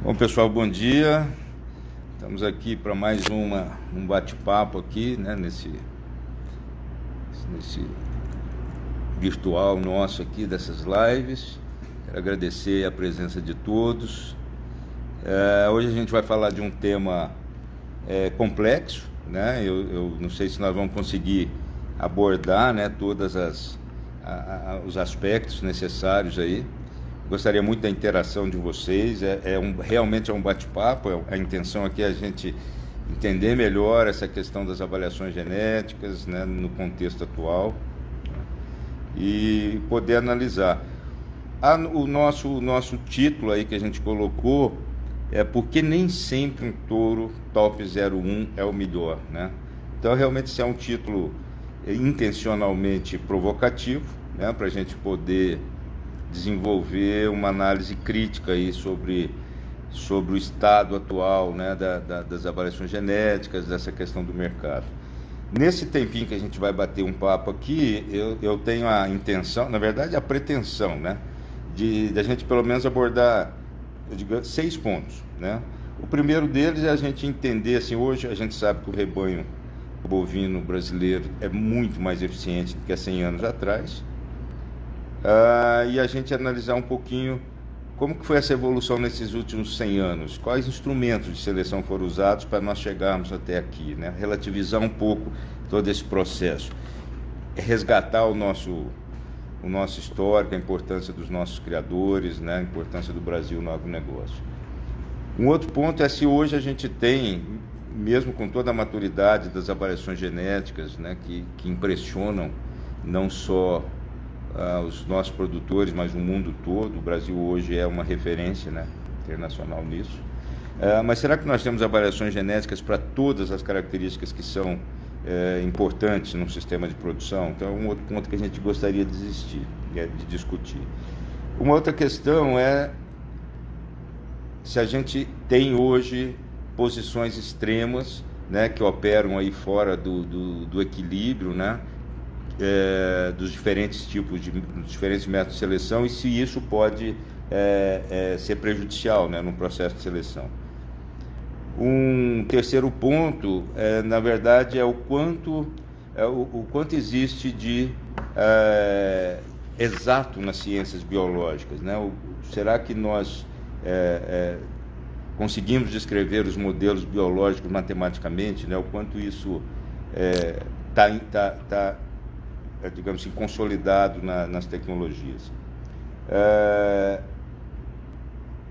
Bom, pessoal, bom dia. Estamos aqui para mais um bate-papo aqui, né, nesse virtual nosso aqui dessas lives. Quero agradecer a presença de todos. Hoje a gente vai falar de um tema complexo, né? Eu não sei se nós vamos conseguir abordar, né, todas os aspectos necessários aí. Gostaria muito da interação de vocês. Realmente é um bate-papo. A intenção aqui é a gente entender melhor essa questão das avaliações genéticas, né, no contexto atual, e poder analisar. O nosso título aí que a gente colocou é porque nem sempre um touro top 01 é o melhor, né? Então realmente esse é um título intencionalmente provocativo, né, para a gente poder desenvolver uma análise crítica aí sobre o estado atual, né, das avaliações genéticas, dessa questão do mercado. Nesse tempinho que a gente vai bater um papo aqui, eu tenho a intenção, na verdade a pretensão, né, de a gente pelo menos abordar, eu digo, 6 pontos, né? O primeiro deles é a gente entender, assim, hoje a gente sabe que o rebanho bovino brasileiro é muito mais eficiente do que há 100 anos atrás. E a gente analisar um pouquinho como que foi essa evolução nesses últimos 100 anos, quais instrumentos de seleção foram usados para nós chegarmos até aqui, né? Relativizar um pouco todo esse processo, resgatar o nosso histórico, a importância dos nossos criadores, né? A importância do Brasil no agronegócio. Um outro ponto é se hoje a gente tem, mesmo com toda a maturidade das avaliações genéticas, né, que impressionam não só os nossos produtores, mas o mundo todo. O Brasil hoje é uma referência, né, internacional nisso. Mas será que nós temos avaliações genéticas para todas as características que são importantes no sistema de produção? Então é um outro ponto que a gente gostaria de discutir. Uma outra questão é se a gente tem hoje posições extremas, né, que operam aí fora do equilíbrio, né, dos diferentes tipos dos diferentes métodos de seleção, e se isso pode ser prejudicial, né, no processo de seleção. Um terceiro ponto, na verdade, é o quanto existe de exato nas ciências biológicas, né? Será que nós conseguimos descrever os modelos biológicos matematicamente, né? O quanto isso está digamos assim, consolidado nas tecnologias.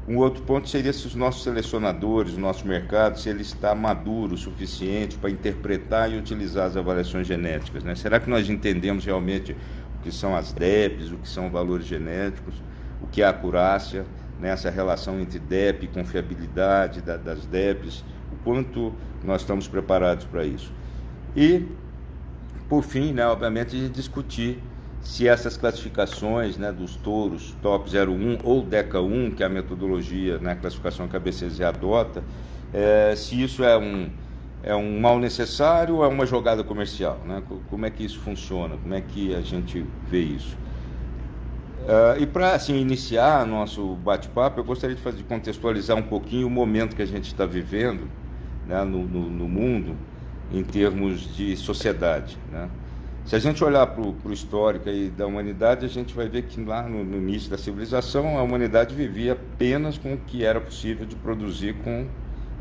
Um outro ponto seria se os nossos selecionadores, o nosso mercado, se ele está maduro o suficiente para interpretar e utilizar as avaliações genéticas, né? Será que nós entendemos realmente o que são as DEPs, o que são valores genéticos, o que é a acurácia, né? Essa relação entre DEP e confiabilidade das DEPs, o quanto nós estamos preparados para isso. E por fim, né, obviamente, de discutir se essas classificações, né, dos touros top 01 ou DECA 1, que é a metodologia, né, a classificação que a BCZ adota, se isso é um mal necessário ou é uma jogada comercial, né? Como é que isso funciona, como é que a gente vê isso. E para assim, iniciar nosso bate-papo, eu gostaria de contextualizar um pouquinho o momento que a gente está vivendo, né, no mundo, em termos de sociedade, né? Se a gente olhar para o histórico aí da humanidade, a gente vai ver que lá no início da civilização, a humanidade vivia apenas com o que era possível de produzir com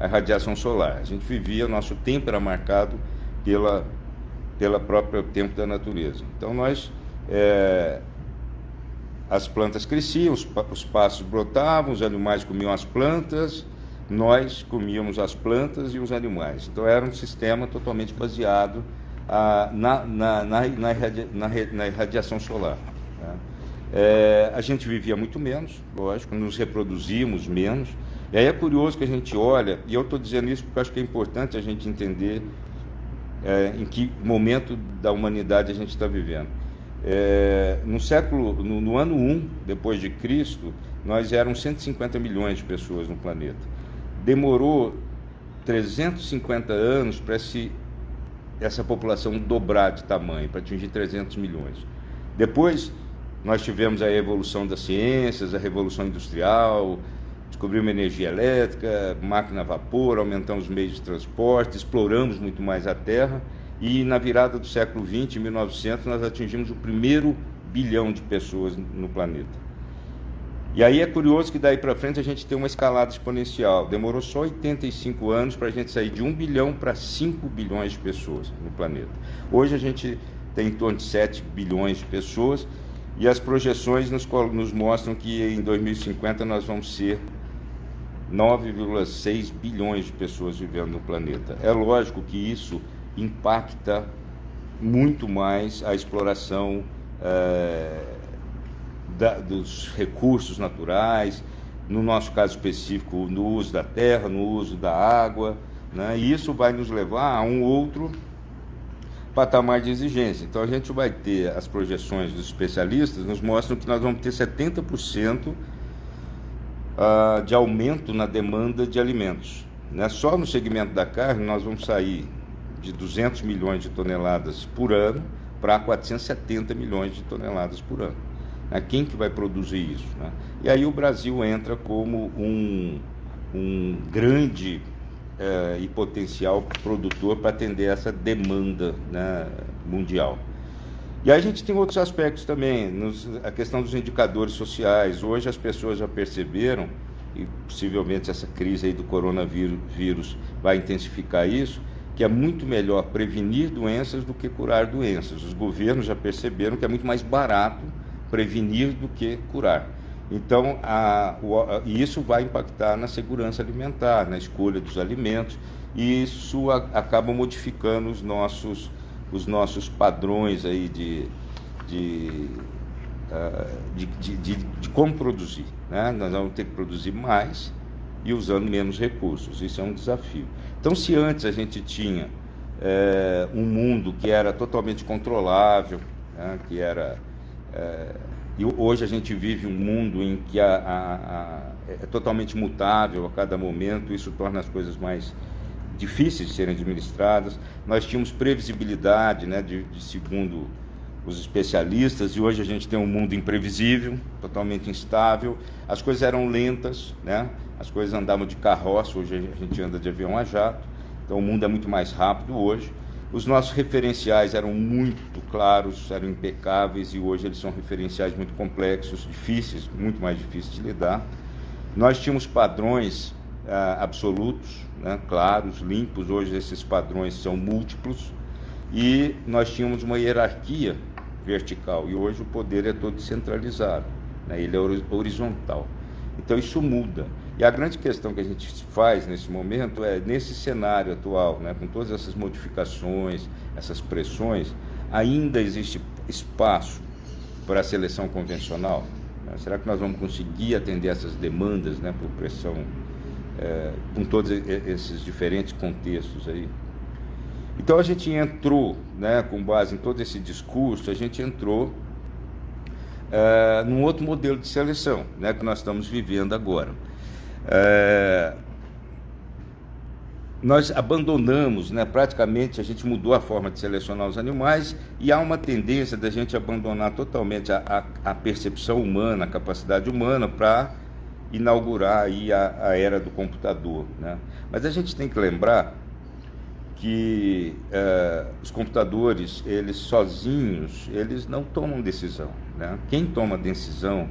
a radiação solar. A gente vivia, nosso tempo era marcado pela própria tempo da natureza. Então as plantas cresciam, os pastos brotavam, os animais comiam as plantas, nós comíamos as plantas e os animais. Então era um sistema totalmente baseado na radiação solar, né? A gente vivia muito menos, lógico, nos reproduzimos menos. E aí é curioso que a gente olha, e eu estou dizendo isso porque eu acho que é importante a gente entender em que momento da humanidade a gente está vivendo. No ano 1 depois de Cristo, nós éramos 150 milhões de pessoas no planeta. Demorou 350 anos para essa população dobrar de tamanho, para atingir 300 milhões. Depois, nós tivemos a evolução das ciências, a revolução industrial, descobrimos energia elétrica, máquina a vapor, aumentamos os meios de transporte, exploramos muito mais a Terra, e na virada do século XX, em 1900, nós atingimos o primeiro bilhão de pessoas no planeta. E aí é curioso que daí para frente a gente tem uma escalada exponencial. Demorou só 85 anos para a gente sair de 1 bilhão para 5 bilhões de pessoas no planeta. Hoje a gente tem em torno de 7 bilhões de pessoas, e as projeções nos mostram que em 2050 nós vamos ser 9,6 bilhões de pessoas vivendo no planeta. É lógico que isso impacta muito mais a exploração dos recursos naturais, no nosso caso específico, no uso da terra, no uso da água, né? E isso vai nos levar a um outro patamar de exigência. Então a gente vai ter, as projeções dos especialistas nos mostram que nós vamos ter 70% de aumento na demanda de alimentos, né? Só no segmento da carne nós vamos sair de 200 milhões de toneladas por ano para 470 milhões de toneladas por ano. Quem que vai produzir isso, né? E aí o Brasil entra como um grande e potencial produtor para atender essa demanda, né, mundial. E aí a gente tem outros aspectos também, a questão dos indicadores sociais. Hoje as pessoas já perceberam, e possivelmente essa crise aí do coronavírus vai intensificar isso, que é muito melhor prevenir doenças do que curar doenças. Os governos já perceberam que é muito mais barato prevenir do que curar. Então, isso vai impactar na segurança alimentar, na escolha dos alimentos, e isso acaba modificando os nossos padrões aí de como produzir, né? Nós vamos ter que produzir mais e usando menos recursos. Isso é um desafio. Então, se antes a gente tinha um mundo que era totalmente controlável, né, e hoje a gente vive um mundo em que é totalmente mutável a cada momento, isso torna as coisas mais difíceis de serem administradas. Nós tínhamos previsibilidade, né, segundo os especialistas, e hoje a gente tem um mundo imprevisível, totalmente instável. As coisas eram lentas, né? As coisas andavam de carroça, hoje a gente anda de avião a jato, então o mundo é muito mais rápido hoje. Os nossos referenciais eram muito claros, eram impecáveis, e hoje eles são referenciais muito complexos, difíceis, muito mais difíceis de lidar. Nós tínhamos padrões absolutos, né, claros, limpos. Hoje esses padrões são múltiplos, e nós tínhamos uma hierarquia vertical, e hoje o poder é todo centralizado, né, ele é horizontal. Então isso muda. E a grande questão que a gente faz nesse momento é, nesse cenário atual, né, com todas essas modificações, essas pressões, ainda existe espaço para a seleção convencional? Né? Será que nós vamos conseguir atender essas demandas, né, por pressão, com todos esses diferentes contextos aí? Então a gente entrou, né, com base em todo esse discurso, a gente entrou num outro modelo de seleção, né, que nós estamos vivendo agora. Nós abandonamos, né, praticamente a gente mudou a forma de selecionar os animais, e há uma tendência da gente abandonar totalmente a percepção humana, a capacidade humana, para inaugurar aí a era do computador, né? Mas a gente tem que lembrar que os computadores, eles sozinhos, eles não tomam decisão, né? Quem toma decisão,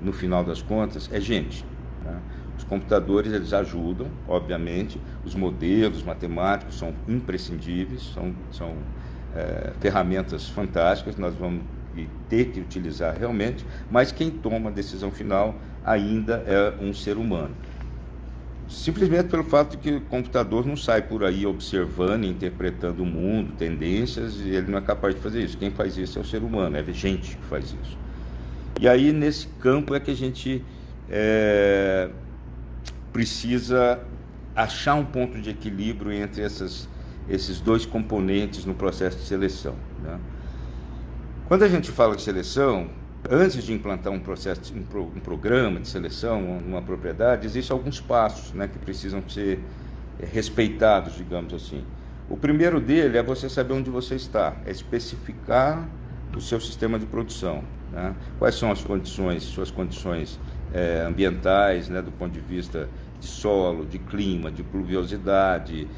no final das contas, é gente, né? Os computadores, eles ajudam, obviamente, os modelos matemáticos são imprescindíveis, são ferramentas fantásticas, nós vamos ter que utilizar realmente, mas quem toma a decisão final ainda é um ser humano. Simplesmente pelo fato de que o computador não sai por aí observando e interpretando o mundo, tendências, e ele não é capaz de fazer isso. Quem faz isso é o ser humano, é a gente que faz isso. E aí, nesse campo, é que a gente precisa achar um ponto de equilíbrio entre esses dois componentes no processo de seleção, né? Quando a gente fala de seleção, antes de implantar um programa de seleção numa propriedade, existem alguns passos, né, que precisam ser respeitados, digamos assim. O primeiro dele é você saber onde você está, é especificar o seu sistema de produção, né? Quais são as condições, suas condições ambientais, né, do ponto de vista de solo, de clima, de pluviosidade,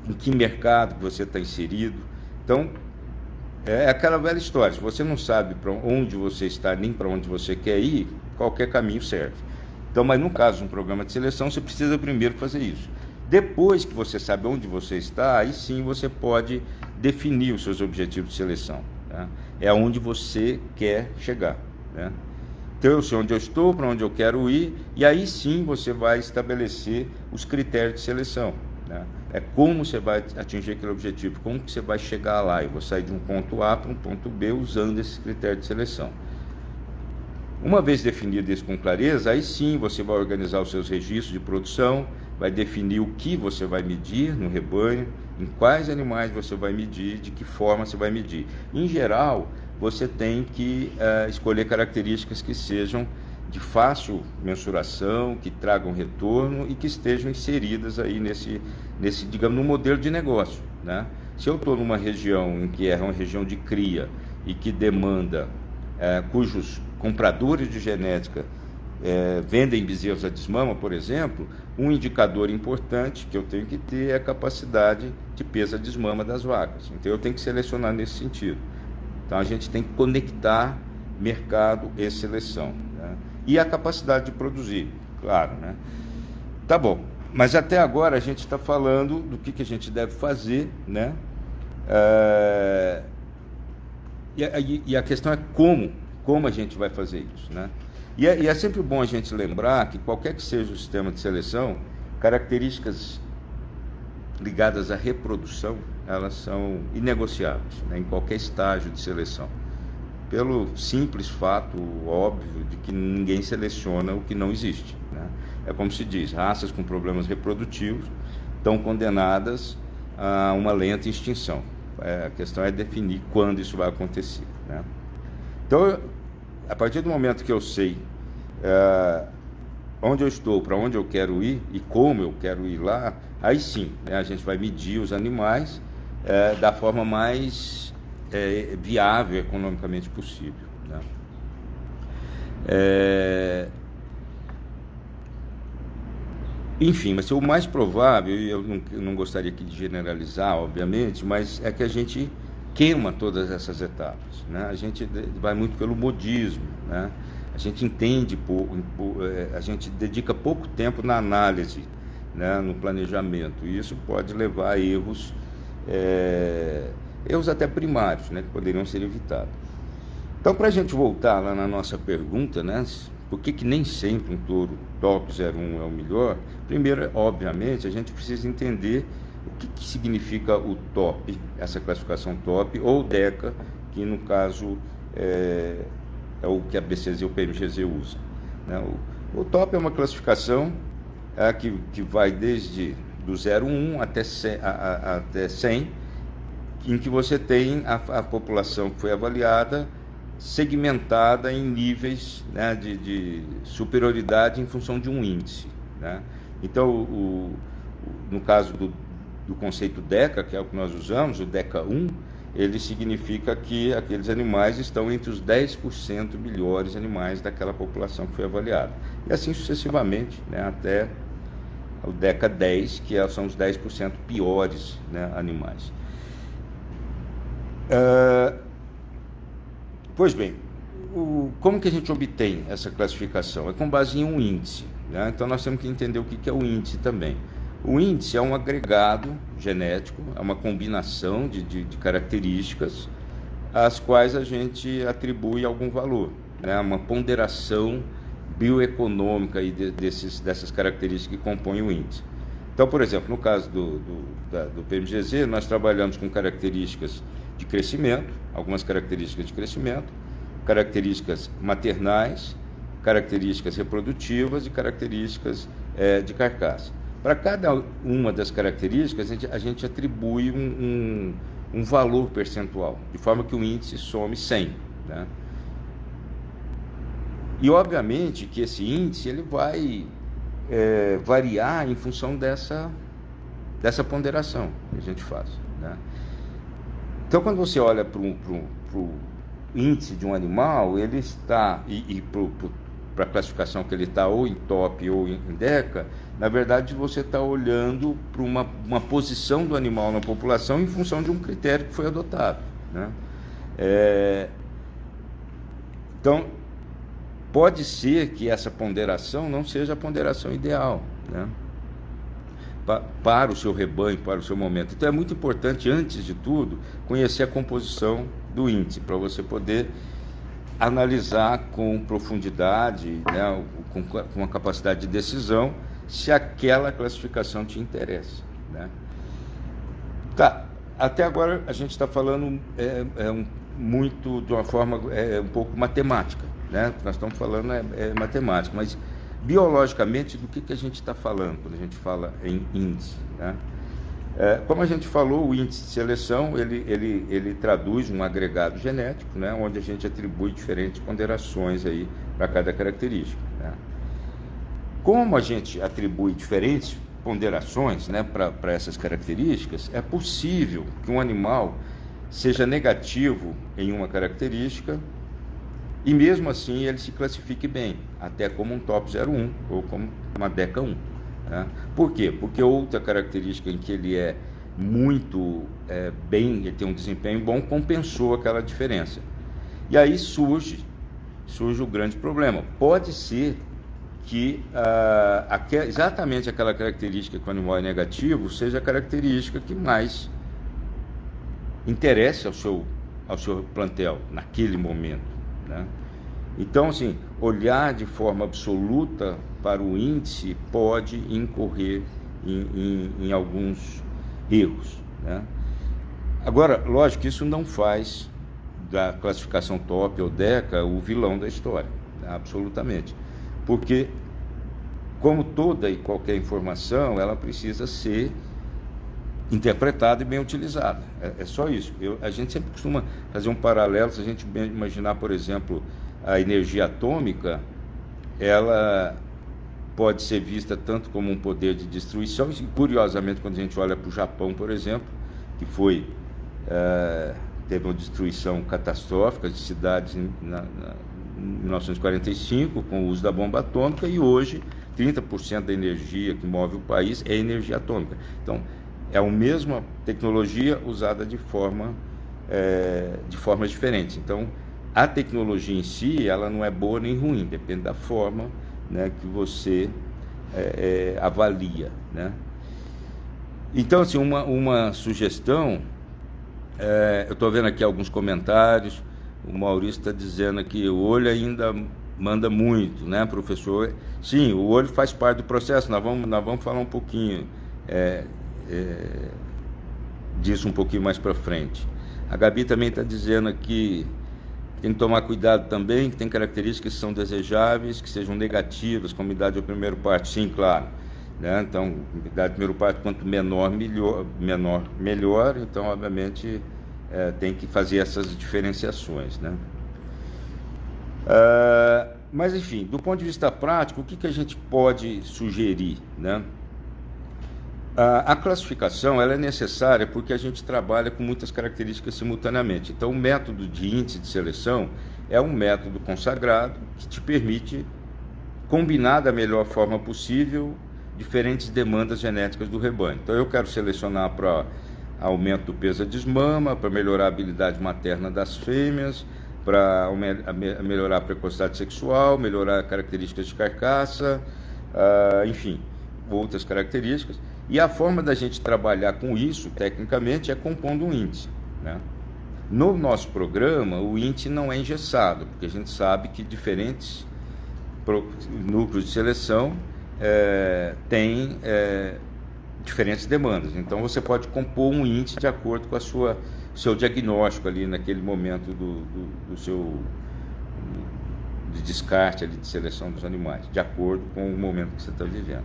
em que mercado que você está inserido. Então, é aquela velha história, se você não sabe para onde você está, nem para onde você quer ir, qualquer caminho serve. Então, mas no caso de um programa de seleção, você precisa primeiro fazer isso. Depois que você sabe onde você está, aí sim você pode definir os seus objetivos de seleção, né? É onde você quer chegar, né? Então eu sei onde eu estou, para onde eu quero ir, e aí sim você vai estabelecer os critérios de seleção, né? É como você vai atingir aquele objetivo, como que você vai chegar lá. Eu vou sair de um ponto A para um ponto B usando esses critérios de seleção. Uma vez definido isso com clareza, aí sim você vai organizar os seus registros de produção, vai definir o que você vai medir no rebanho, em quais animais você vai medir, de que forma você vai medir. Em geral, você tem que escolher características que sejam de fácil mensuração, que tragam retorno e que estejam inseridas aí nesse, digamos, no modelo de negócio, né? Se eu estou numa região em que é uma região de cria e que demanda, cujos compradores de genética vendem bezerros a desmama, por exemplo, um indicador importante que eu tenho que ter é a capacidade de peso a desmama das vacas. Então eu tenho que selecionar nesse sentido. Então a gente tem que conectar mercado e seleção, né? E a capacidade de produzir, claro, né? Tá bom, mas até agora a gente está falando do que a gente deve fazer, né? E a questão é como a gente vai fazer isso, né? E é sempre bom a gente lembrar que qualquer que seja o sistema de seleção, características ligadas à reprodução, elas são inegociáveis, né, em qualquer estágio de seleção, pelo simples fato óbvio de que ninguém seleciona o que não existe, né? É como se diz, raças com problemas reprodutivos estão condenadas a uma lenta extinção. A questão é definir quando isso vai acontecer, né? Então, a partir do momento que eu sei onde eu estou, para onde eu quero ir e como eu quero ir lá, aí sim, né, a gente vai medir os animais da forma mais viável economicamente possível, né? Enfim, mas o mais provável, e eu não gostaria aqui de generalizar, obviamente, mas é que a gente queima todas essas etapas, né? A gente vai muito pelo modismo, né? A gente entende pouco, a gente dedica pouco tempo na análise, né, no planejamento, e isso pode levar a erros até primários, né, que poderiam ser evitados. Então, para a gente voltar lá na nossa pergunta, né, por que nem sempre um touro top 01 é o melhor? Primeiro, obviamente, a gente precisa entender o que significa o top, essa classificação top, ou DECA, que no caso é o que a BCZ e o PMGZ usam, né? O top é uma classificação que vai desde do 01 até 100, em que você tem a população que foi avaliada segmentada em níveis, né, de superioridade em função de um índice, né? Então, no caso do conceito DECA, que é o que nós usamos, o DECA 1, ele significa que aqueles animais estão entre os 10% melhores animais daquela população que foi avaliada. E assim sucessivamente, né, até o DECA 10, que são os 10% piores, né, animais. Pois bem, como que a gente obtém essa classificação? É com base em um índice, né? Então nós temos que entender o que é o índice também. O índice é um agregado genético, é uma combinação de características às quais a gente atribui algum valor, né? Uma ponderação bioeconômica aí dessas características que compõem o índice. Então, por exemplo, no caso do PMGZ, nós trabalhamos com características de crescimento, algumas características de crescimento, características maternais, características reprodutivas e características de carcaça. Para cada uma das características, a gente atribui um valor percentual, de forma que o índice some 100, né? E, obviamente, que esse índice ele vai variar em função dessa ponderação que a gente faz, né? Então, quando você olha para o índice de um animal, ele está, e para para a classificação que ele está, ou em top ou em DECA, na verdade você está olhando para uma posição do animal na população em função de um critério que foi adotado, né? Então, pode ser que essa ponderação não seja a ponderação ideal, né, para o seu rebanho, para o seu momento. Então é muito importante, antes de tudo, conhecer a composição do índice, para você poder analisar com profundidade, né, com uma capacidade de decisão, se aquela classificação te interessa, né? Tá, até agora a gente está falando muito de uma forma um pouco matemática, né? Nós estamos falando matemática, mas biologicamente do que a gente está falando quando a gente fala em índice, né? Como a gente falou, o índice de seleção ele traduz um agregado genético, né, onde a gente atribui diferentes ponderações aí para cada característica, né? Como a gente atribui diferentes ponderações, né, para essas características, é possível que um animal seja negativo em uma característica e mesmo assim ele se classifique bem, até como um top 01 ou como uma DECA 1. Né? Por quê? Porque outra característica em que ele é muito bem, ele tem um desempenho bom, compensou aquela diferença. E aí surge o grande problema. Pode ser que exatamente aquela característica que o animal é negativo seja a característica que mais interessa ao seu plantel naquele momento, né? Então, assim, olhar de forma absoluta para o índice pode incorrer em alguns erros, né? Agora, lógico que isso não faz da classificação top ou DECA o vilão da história, né? Absolutamente. Porque, como toda e qualquer informação, ela precisa ser interpretada e bem utilizada. É só isso. A gente sempre costuma fazer um paralelo, se a gente imaginar, por exemplo, a energia atômica, ela pode ser vista tanto como um poder de destruição, e curiosamente, quando a gente olha para o Japão, por exemplo, que teve uma destruição catastrófica de cidades em 1945, com o uso da bomba atômica, e hoje 30% da energia que move o país é energia atômica. Então, é a mesma tecnologia usada de formas diferentes. Então, a tecnologia em si, ela não é boa nem ruim, depende da forma, né, que você avalia, né? Então, assim, uma sugestão, eu estou vendo aqui alguns comentários, o Maurício está dizendo que o olho ainda manda muito, né, professor? Sim, o olho faz parte do processo, nós vamos falar um pouquinho disso um pouquinho mais para frente. A Gabi também está dizendo aqui que tem que tomar cuidado também, que tem características que são desejáveis, que sejam negativas, como idade ao primeiro parto. Sim, claro, né? Então, idade ao primeiro parto, quanto menor, melhor. Então, obviamente, tem que fazer essas diferenciações, né? Mas, enfim, do ponto de vista prático, o que a gente pode sugerir, né? A classificação ela é necessária porque a gente trabalha com muitas características simultaneamente. Então, o método de índice de seleção é um método consagrado que te permite combinar da melhor forma possível diferentes demandas genéticas do rebanho. Então, eu quero selecionar para aumento do peso da desmama, para melhorar a habilidade materna das fêmeas, para melhorar a precocidade sexual, melhorar características de carcaça, enfim, outras características. E a forma da gente trabalhar com isso, tecnicamente, é compondo um índice, né? No nosso programa, o índice não é engessado, porque a gente sabe que diferentes núcleos de seleção têm diferentes demandas. Então, você pode compor um índice de acordo com o seu diagnóstico ali naquele momento do seu de descarte ali, de seleção dos animais, de acordo com o momento que você está vivendo.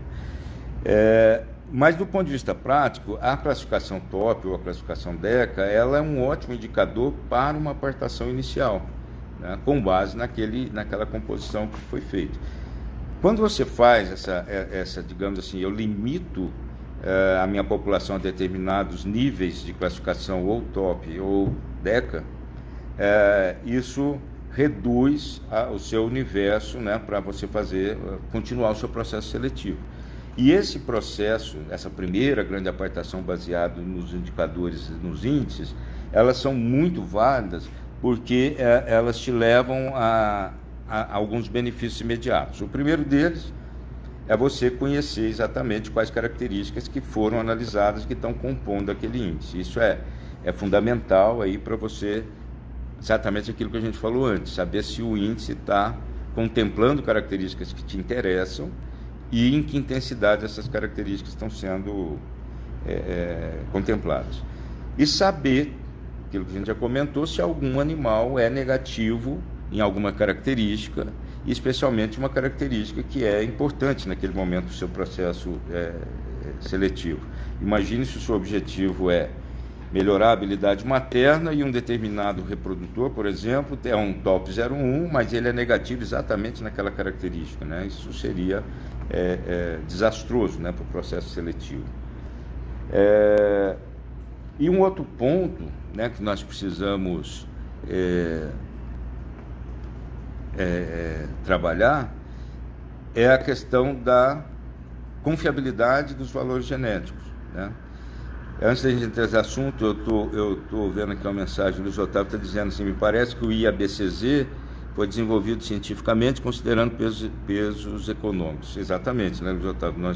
Mas do ponto de vista prático, a classificação top ou a classificação DECA, ela é um ótimo indicador para uma apartação inicial, né, com base naquela composição que foi feita. Quando você faz essa, digamos assim, eu limito a minha população a determinados níveis de classificação ou top ou DECA, isso reduz o seu universo, né, para você continuar o seu processo seletivo. E esse processo, essa primeira grande apartação baseada nos indicadores, nos índices, elas são muito válidas porque elas te levam a alguns benefícios imediatos. O primeiro deles é você conhecer exatamente quais características que foram analisadas que estão compondo aquele índice. Isso é fundamental aí para você, exatamente aquilo que a gente falou antes, saber se o índice está contemplando características que te interessam e em que intensidade essas características estão sendo contempladas. E saber, aquilo que a gente já comentou, se algum animal é negativo em alguma característica, especialmente uma característica que é importante naquele momento do seu processo seletivo. Imagine se o seu objetivo é melhorar a habilidade materna e um determinado reprodutor, por exemplo, é um top 01, mas ele é negativo exatamente naquela característica, né? Isso seria desastroso, né, para o processo seletivo. E um outro ponto, né, que nós precisamos trabalhar é a questão da confiabilidade dos valores genéticos, né? Antes da gente entrar nesse assunto, eu estou vendo aqui uma mensagem do Otávio, está dizendo assim: me parece que o IABCZ foi desenvolvido cientificamente considerando pesos econômicos. Exatamente, né, Luiz Otávio?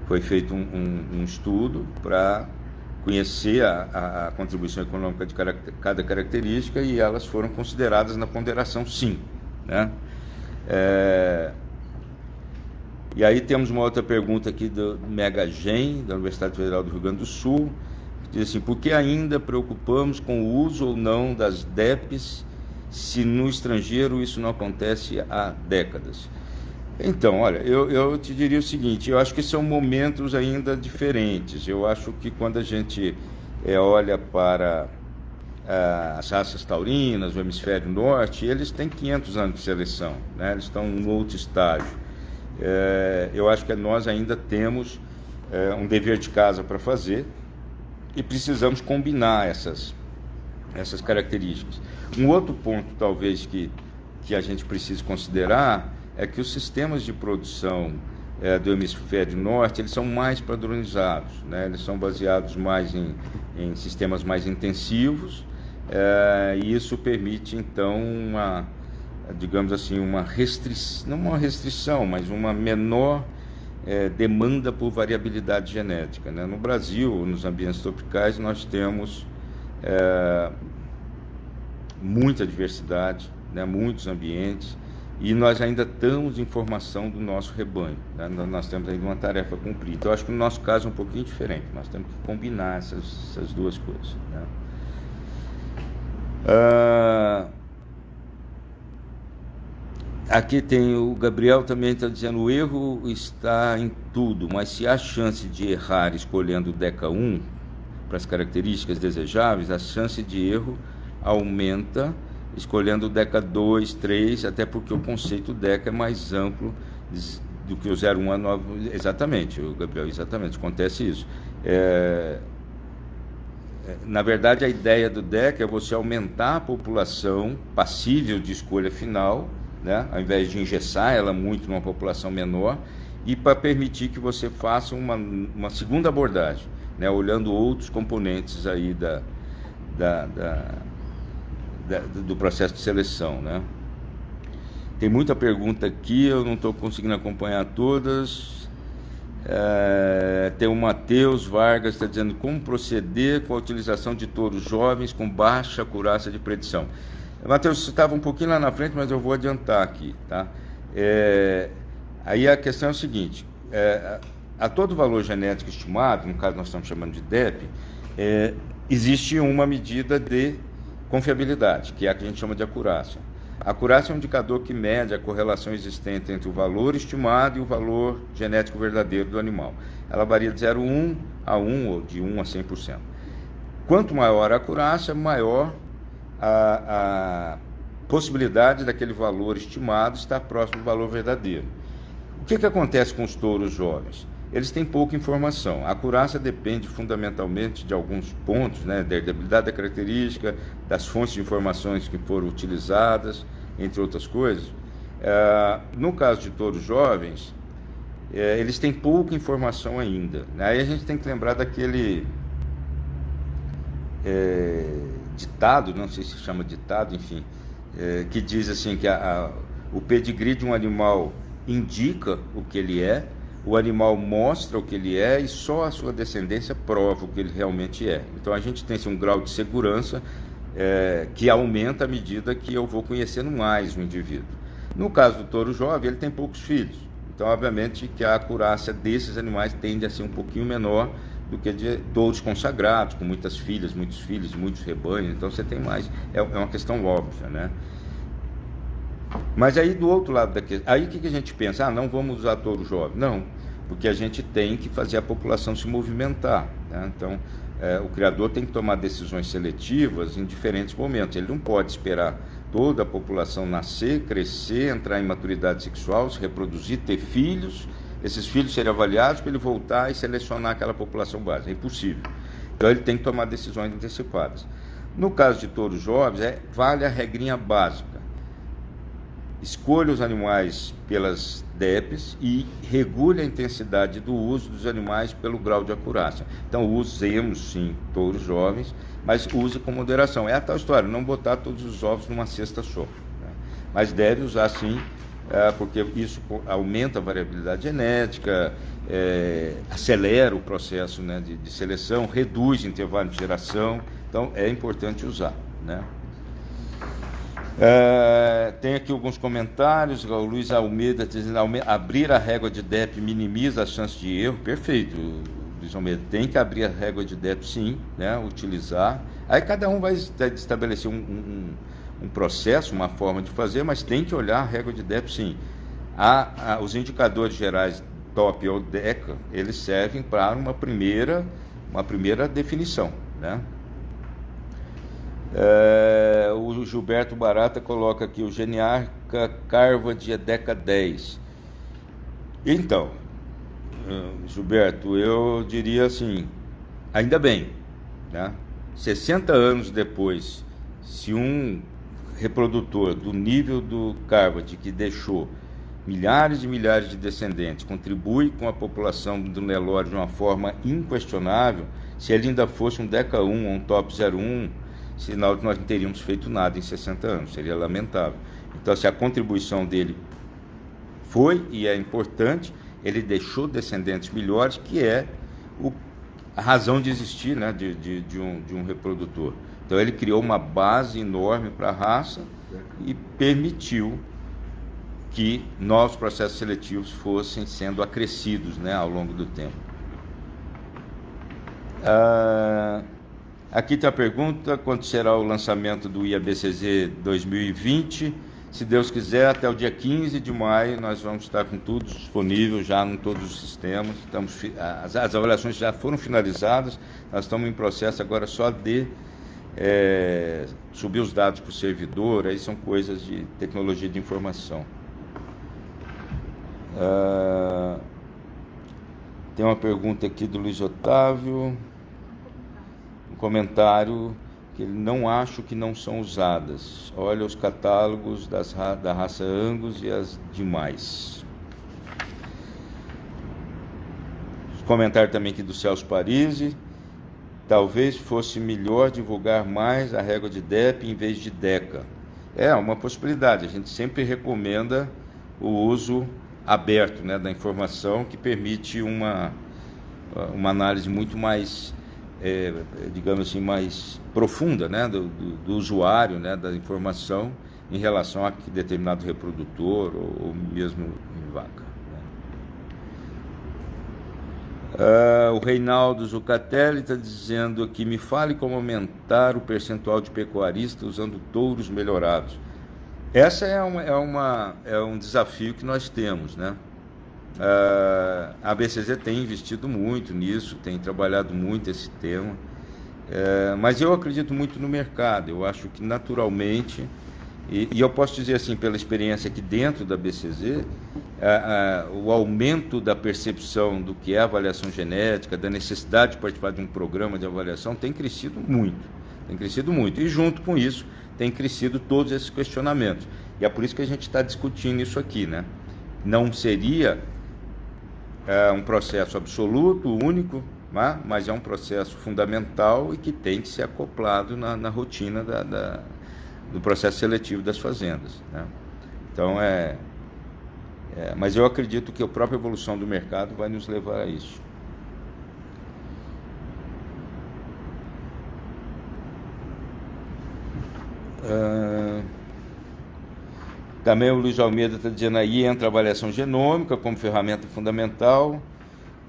Foi feito um estudo para conhecer a contribuição econômica de cada característica e elas foram consideradas na ponderação, sim, né? E aí temos uma outra pergunta aqui do Megagen, da Universidade Federal do Rio Grande do Sul, que diz assim: por que ainda preocupamos com o uso ou não das DEPs se no estrangeiro isso não acontece há décadas? Então, olha, eu te diria o seguinte: eu acho que são momentos ainda diferentes. Eu acho que quando a gente olha para as raças taurinas, o hemisfério norte, eles têm 500 anos de seleção, né? Eles estão em outro estágio. Eu acho que nós ainda temos um dever de casa para fazer e precisamos combinar essas características. Um outro ponto, talvez, que a gente precise considerar é que os sistemas de produção do hemisfério norte, eles são mais padronizados, né? Eles são baseados mais em sistemas mais intensivos, e isso permite, então, digamos assim, não uma restrição, mas uma menor demanda por variabilidade genética, né? No Brasil, nos ambientes tropicais, nós temos muita diversidade, né? Muitos ambientes, e nós ainda estamos em formação do nosso rebanho, né? Nós temos ainda uma tarefa a cumprir. Então, acho que no nosso caso é um pouquinho diferente, nós temos que combinar essas duas coisas, né? Aqui tem o Gabriel também está dizendo: o erro está em tudo, mas se há chance de errar escolhendo o DECA 1 para as características desejáveis, a chance de erro aumenta escolhendo o DECA 2, 3, até porque o conceito DECA é mais amplo do que o 01 a 9. Exatamente, o Gabriel, exatamente, acontece isso. Na verdade, a ideia do DECA é você aumentar a população passível de escolha final, né, ao invés de engessar ela muito numa população menor, e para permitir que você faça uma segunda abordagem, né, olhando outros componentes aí do processo de seleção, né? Tem muita pergunta aqui, eu não estou conseguindo acompanhar todas. Tem o Matheus Vargas, está dizendo: como proceder com a utilização de touros jovens com baixa acurácia de predição? Matheus, você estava um pouquinho lá na frente, mas eu vou adiantar aqui, tá? Aí a questão é o seguinte: a todo valor genético estimado, no caso nós estamos chamando de DEP, existe uma medida de confiabilidade, que é a que a gente chama de acurácia. A acurácia é um indicador que mede a correlação existente entre o valor estimado e o valor genético verdadeiro do animal. Ela varia de 0,1 a 1 ou de 1 a 100%. Quanto maior a acurácia, maior a possibilidade daquele valor estimado estar próximo do valor verdadeiro. O que acontece com os touros jovens? eles têm pouca informação. A acurácia depende fundamentalmente de alguns pontos, né, da herdabilidade da característica, das fontes de informações que foram utilizadas, entre outras coisas. No caso de touros jovens, eles têm pouca informação ainda. Aí a gente tem que lembrar daquele ditado, não sei se chama ditado, enfim, que diz assim que o pedigree de um animal indica o que ele é, o animal mostra o que ele é e só a sua descendência prova o que ele realmente é. Então a gente tem assim, um grau de segurança que aumenta à medida que eu vou conhecendo mais o indivíduo. No caso do touro jovem, ele tem poucos filhos, então obviamente que a acurácia desses animais tende a ser um pouquinho menor do que de touros consagrados, com muitas filhas, muitos filhos, muitos rebanhos, então você tem mais, é uma questão óbvia, né? Mas aí do outro lado daqui, aí o que a gente pensa? Não vamos usar touro jovem. Não, porque a gente tem que fazer a população se movimentar, né? Então, o criador tem que tomar decisões seletivas em diferentes momentos. Ele não pode esperar toda a população nascer, crescer, entrar em maturidade sexual, se reproduzir, ter filhos, esses filhos serem avaliados para ele voltar e selecionar aquela população base. É impossível. Então, ele tem que tomar decisões antecipadas. No caso de touros jovens, vale a regrinha básica. Escolha os animais pelas DEPs e regule a intensidade do uso dos animais pelo grau de acurácia. Então, usemos sim touros jovens, mas use com moderação. É a tal história, não botar todos os ovos numa cesta só, né? Mas deve usar sim, porque isso aumenta a variabilidade genética, acelera o processo, né, de seleção, reduz o intervalo de geração. Então, é importante usar, né? Tem aqui alguns comentários. O Luiz Almeida dizendo: abrir a régua de DEP minimiza as chances de erro. Perfeito, Luiz Almeida, tem que abrir a régua de DEP sim, né? Utilizar. Aí cada um vai estabelecer um processo, uma forma de fazer, mas tem que olhar a régua de DEP sim. Os indicadores gerais TOP ou DECA, eles servem para uma primeira definição, né? O Gilberto Barata coloca aqui o Geniarca Carvadi DECA 10. Então, Gilberto, eu diria assim, ainda bem, né? 60 anos depois, se um reprodutor do nível do Carvadi, que deixou milhares e milhares de descendentes, contribui com a população do Nelore de uma forma inquestionável, se ele ainda fosse um DECA 1 ou um TOP 01, sinal de nós não teríamos feito nada em 60 anos, seria lamentável. Então, se a contribuição dele foi e é importante, ele deixou descendentes melhores, que é a razão de existir, né, de um reprodutor. Então, ele criou uma base enorme para a raça e permitiu que novos processos seletivos fossem sendo acrescidos, né, ao longo do tempo. Aqui tem a pergunta: quando será o lançamento do IABCZ 2020? Se Deus quiser, até o dia 15 de maio nós vamos estar com tudo disponível já em todos os sistemas. As avaliações já foram finalizadas, nós estamos em processo agora só de subir os dados para o servidor. Aí são coisas de tecnologia de informação. Tem uma pergunta aqui do Luiz Otávio, comentário que ele não acho que não são usadas. Olha os catálogos da raça Angus e as demais. Comentário também aqui do Celso Parisi: talvez fosse melhor divulgar mais a régua de DEP em vez de DECA. É uma possibilidade. A gente sempre recomenda o uso aberto, né, da informação, que permite uma análise muito mais digamos assim, mais profunda, né, do usuário, né, da informação em relação a determinado reprodutor ou mesmo em vaca, né. O Reinaldo Zucatelli está dizendo aqui: me fale como aumentar o percentual de pecuarista usando touros melhorados. Essa é um desafio que nós temos, né? A BCZ tem investido muito nisso, tem trabalhado muito esse tema, mas eu acredito muito no mercado. Eu acho que naturalmente, e eu posso dizer assim, pela experiência aqui dentro da BCZ, o aumento da percepção do que é avaliação genética, da necessidade de participar de um programa de avaliação tem crescido muito, e junto com isso tem crescido todos esses questionamentos, e é por isso que a gente está discutindo isso aqui, né? Não seria um processo absoluto, único, né? Mas é um processo fundamental e que tem que ser acoplado na rotina do processo seletivo das fazendas, né? Então mas eu acredito que a própria evolução do mercado vai nos levar a isso. Também o Luiz Almeida está dizendo aí, entra a avaliação genômica como ferramenta fundamental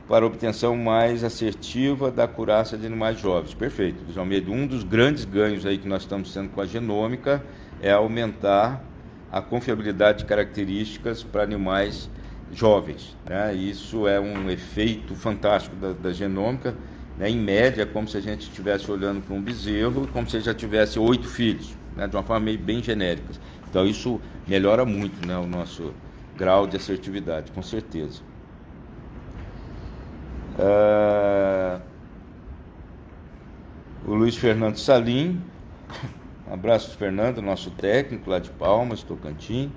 para a obtenção mais assertiva da acurácia de animais jovens. Perfeito, Luiz Almeida. Um dos grandes ganhos aí que nós estamos tendo com a genômica é aumentar a confiabilidade de características para animais jovens, né? Isso é um efeito fantástico da genômica, né? Em média, é como se a gente estivesse olhando para um bezerro, como se ele já tivesse 8 filhos, né? De uma forma meio bem genérica. Então isso melhora muito, né, o nosso grau de assertividade, com certeza. O Luiz Fernando Salim, um abraço, Fernando, nosso técnico lá de Palmas, Tocantins,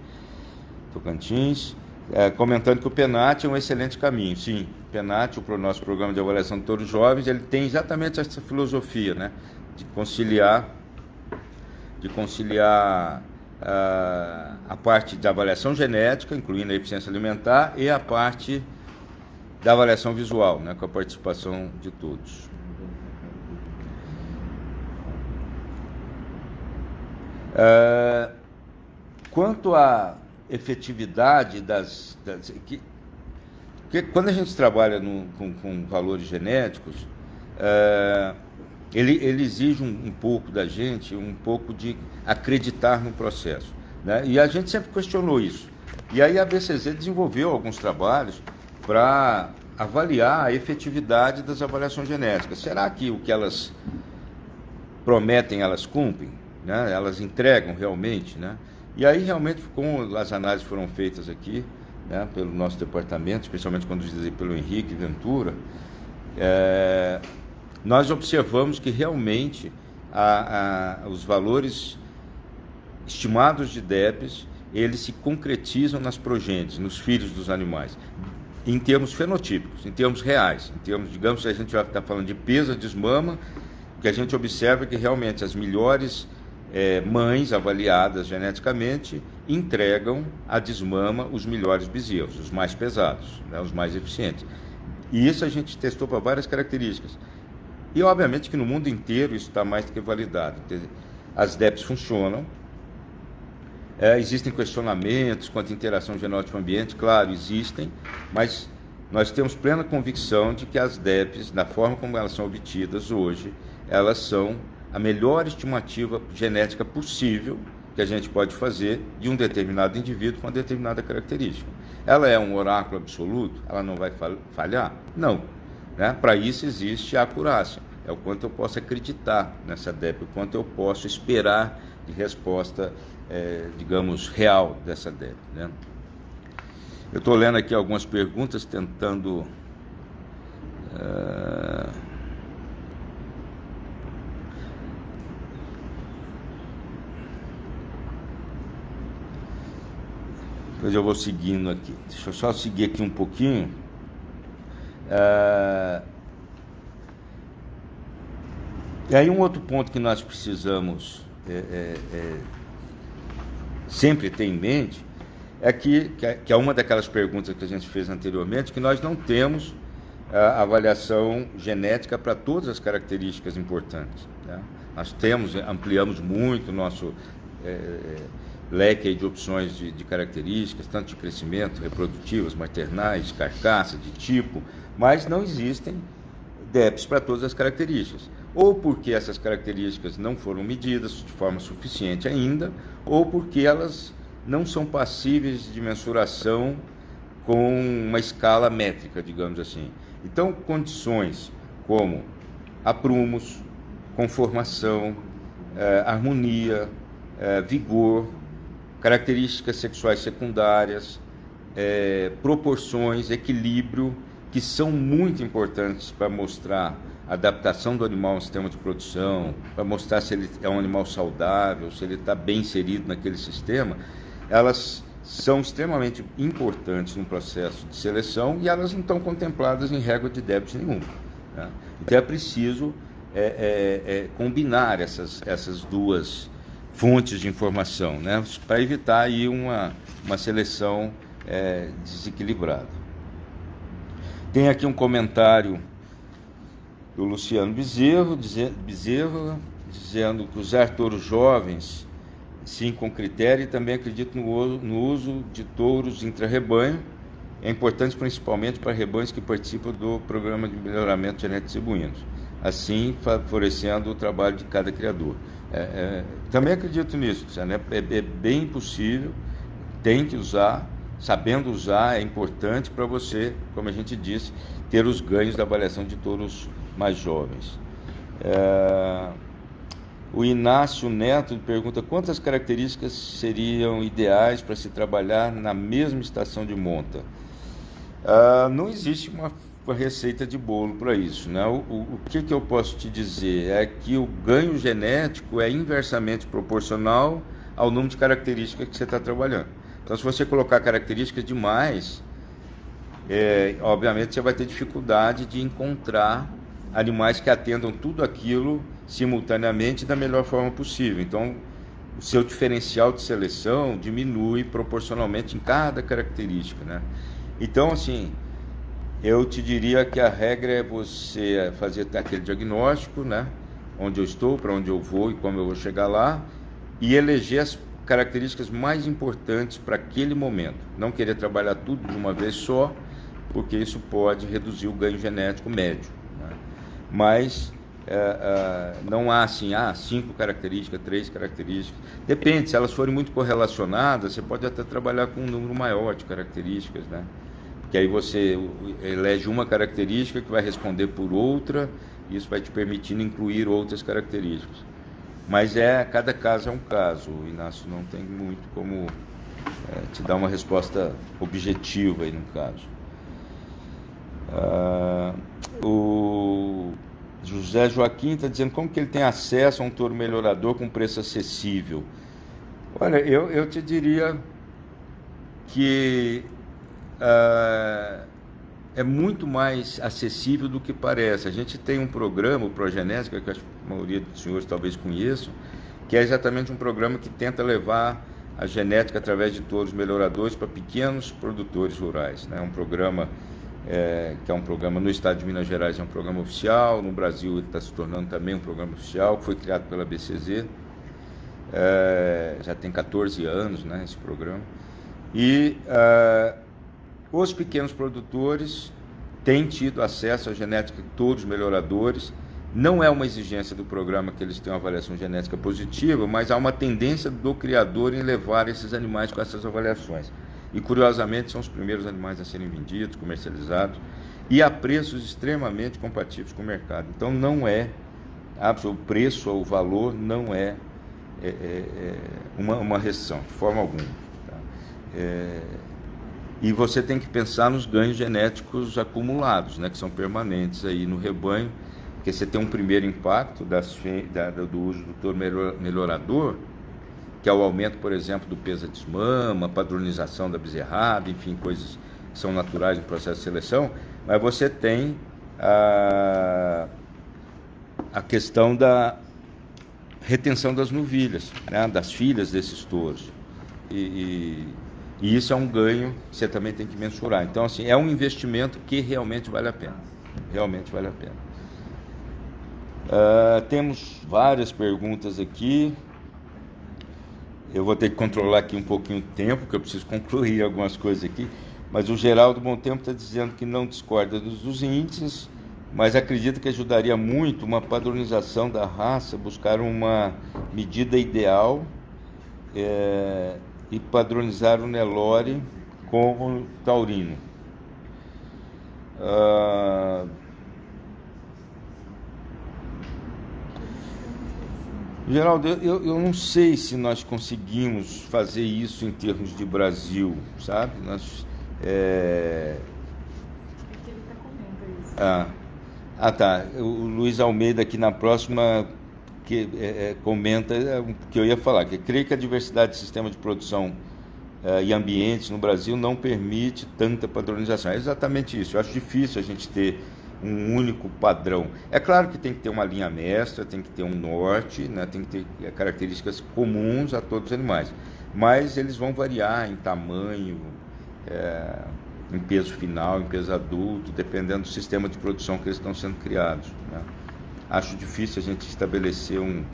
comentando que o PENAT é um excelente caminho. Sim, o PENAT, o nosso programa de avaliação de touros jovens, ele tem exatamente essa filosofia, né, de conciliar a parte da avaliação genética, incluindo a eficiência alimentar, e a parte da avaliação visual, né, com a participação de todos. Quanto à efetividade porque quando a gente trabalha com valores genéticos, ele exige um pouco da gente, um pouco de acreditar no processo, né? E a gente sempre questionou isso. E aí a BCZ desenvolveu alguns trabalhos para avaliar a efetividade das avaliações genéticas. Será que o que elas prometem, elas cumprem, né? Elas entregam realmente, né? E aí realmente, como as análises foram feitas aqui, né, pelo nosso departamento, especialmente conduzidas pelo Henrique Ventura, nós observamos que realmente os valores estimados de DEPs, eles se concretizam nas progênies, nos filhos dos animais, em termos fenotípicos, em termos reais, em termos, digamos, se a gente vai estar falando de peso, desmama, o que a gente observa é que realmente as melhores mães avaliadas geneticamente entregam a desmama os melhores bezerros, os mais pesados, né, os mais eficientes. E isso a gente testou para várias características. E obviamente que no mundo inteiro isso está mais do que validado. As DEPs funcionam, existem questionamentos quanto à interação genótipo-ambiente, claro, existem, mas nós temos plena convicção de que as DEPs, da forma como elas são obtidas hoje, elas são a melhor estimativa genética possível que a gente pode fazer de um determinado indivíduo com uma determinada característica. Ela é um oráculo absoluto? Ela não vai falhar? Não, né? Para isso existe a acurácia. É o quanto eu posso acreditar nessa DEP, o quanto eu posso esperar de resposta, digamos, real dessa DEP, né? Eu estou lendo aqui algumas perguntas, tentando... Depois eu vou seguindo aqui. Deixa eu só seguir aqui um pouquinho. E aí um outro ponto que nós precisamos sempre ter em mente que é uma daquelas perguntas que a gente fez anteriormente, que nós não temos a avaliação genética para todas as características importantes, né? Nós ampliamos muito o nosso leque de opções de características, tanto de crescimento, reprodutivas, maternais, carcaça, de tipo, mas não existem DEPs para todas as características, ou porque essas características não foram medidas de forma suficiente ainda, ou porque elas não são passíveis de mensuração com uma escala métrica, digamos assim. Então, condições como aprumos, conformação, harmonia, vigor, características sexuais secundárias, proporções, equilíbrio, que são muito importantes para mostrar a adaptação do animal ao sistema de produção, para mostrar se ele é um animal saudável, se ele está bem inserido naquele sistema. Elas são extremamente importantes no processo de seleção e elas não estão contempladas em régua de débitos nenhuma, né? Então é preciso combinar essas duas fontes de informação, né? Para evitar aí uma seleção desequilibrada. Tem aqui um comentário do Luciano Bezerro, dizendo que usar touros jovens, sim, com critério, e também acredito no uso de touros intra-rebanho. É importante principalmente para rebanhos que participam do programa de melhoramento genético de zebuínos, assim favorecendo o trabalho de cada criador. Também acredito nisso, né? É bem possível, tem que usar, sabendo usar, é importante para você, como a gente disse, ter os ganhos da avaliação de touros mais jovens. O Inácio Neto pergunta quantas características seriam ideais para se trabalhar na mesma estação de monta. Não existe uma receita de bolo para isso, né? O que eu posso te dizer é que o ganho genético é inversamente proporcional ao número de características que você está trabalhando. Então, se você colocar características demais, obviamente você vai ter dificuldade de encontrar animais que atendam tudo aquilo simultaneamente da melhor forma possível. Então, o seu diferencial de seleção diminui proporcionalmente em cada característica, né? Então, assim, eu te diria que a regra é você fazer aquele diagnóstico, né? Onde eu estou, para onde eu vou e como eu vou chegar lá, e eleger as características mais importantes para aquele momento. Não querer trabalhar tudo de uma vez só, porque isso pode reduzir o ganho genético médio, né? Mas não há assim, 5 características, 3 características. Depende, se elas forem muito correlacionadas, você pode até trabalhar com um número maior de características, né? Porque aí você elege uma característica que vai responder por outra, e isso vai te permitindo incluir outras características. Mas cada caso é um caso, Inácio, não tem muito como te dar uma resposta objetiva aí no caso. O José Joaquim está dizendo como que ele tem acesso a um touro melhorador com preço acessível. Olha, eu te diria que é muito mais acessível do que parece. A gente tem um programa, o Progenética, que a maioria dos senhores talvez conheçam, que é exatamente um programa que tenta levar a genética através de touros melhoradores para pequenos produtores rurais, né? Um programa que é um programa no estado de Minas Gerais, é um programa oficial, no Brasil ele está se tornando também um programa oficial, que foi criado pela BCZ, já tem 14 anos, né, esse programa, e os pequenos produtores têm tido acesso à genética de touros melhoradores. Não é uma exigência do programa que eles tenham uma avaliação genética positiva, mas há uma tendência do criador em levar esses animais com essas avaliações. E, curiosamente, são os primeiros animais a serem vendidos, comercializados, e a preços extremamente compatíveis com o mercado. Então, não o preço ou o valor não é uma restrição, de forma alguma. Tá? E você tem que pensar nos ganhos genéticos acumulados, né, que são permanentes aí no rebanho, porque você tem um primeiro impacto do uso do touro melhorador, que é o aumento, por exemplo, do peso da desmama, padronização da bezerrada, enfim, coisas que são naturais no processo de seleção, mas você tem a questão da retenção das novilhas, né, das filhas desses touros, e isso é um ganho que você também tem que mensurar. Então, assim, é um investimento que realmente vale a pena, temos várias perguntas aqui. Eu vou ter que controlar aqui um pouquinho o tempo, porque eu preciso concluir algumas coisas aqui. Mas o Geraldo Bom Tempo está dizendo que não discorda dos índices, mas acredita que ajudaria muito uma padronização da raça, buscar uma medida ideal e padronizar o Nelore como taurino. Geraldo, eu não sei se nós conseguimos fazer isso em termos de Brasil, sabe? que ele comenta isso. Tá. O Luiz Almeida aqui na próxima comenta que eu ia falar, que creio que a diversidade de sistema de produção e ambientes no Brasil não permite tanta padronização. É exatamente isso. Eu acho difícil a gente ter um único padrão. É claro que tem que ter uma linha mestra, tem que ter um norte, né? Tem que ter características comuns a todos os animais, mas eles vão variar em tamanho, em peso final, em peso adulto, dependendo do sistema de produção que eles estão sendo criados, né? Acho difícil a gente estabelecer um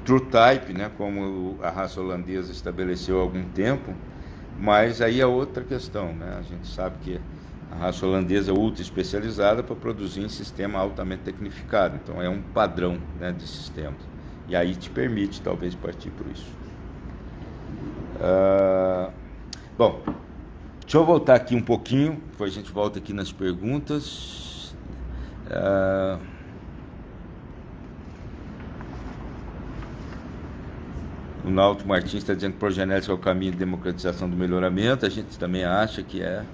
true type, né, como a raça holandesa estabeleceu há algum tempo, mas aí é outra questão, né? A gente sabe que a raça holandesa é ultra especializada para produzir em sistema altamente tecnificado, então é um padrão, né, de sistemas, e aí te permite talvez partir por isso. Bom, deixa eu voltar aqui um pouquinho, depois a gente volta aqui nas perguntas. O Naldo Martins está dizendo que progenética é o caminho de democratização do melhoramento. A gente também acha que é.